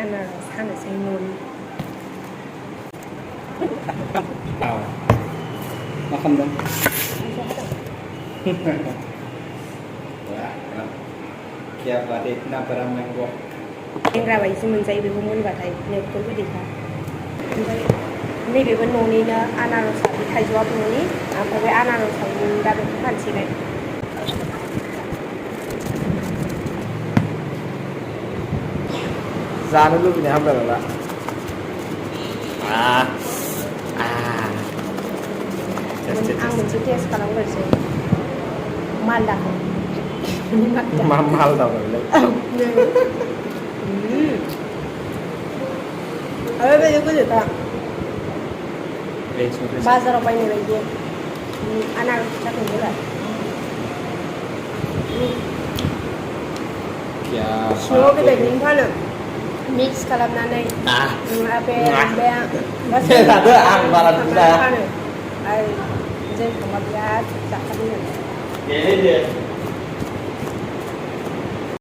आनारस हानोसै न'नि औ मा खालामदों? Siapa deh nampar mango? लेंग्रा बायदि मोनजायो बेखौ मोनबाथाय लेबफोर बिदैखा ओमफ्राय नैबेबो न'निनो आनारसआ बे थाइजौआबो न'नि ओमफ्राय बे आनारसआबो न'नि दा बेखौ फानसिगोन जानो लुबैनाय हामबाय नामा? आं मोनसे टेस्ट खालामग्रोसै मालदाखौ मा मालदा मोनलाय? ओरैबायदि गोदैखा बाजाराव बायनाय बायदि आनारस फिथाखौबो सिङाव बेबायदिनो फानो मिक्स खालामनानै बे आं बारा फानो आरो जों थांबा बिराद जाखादों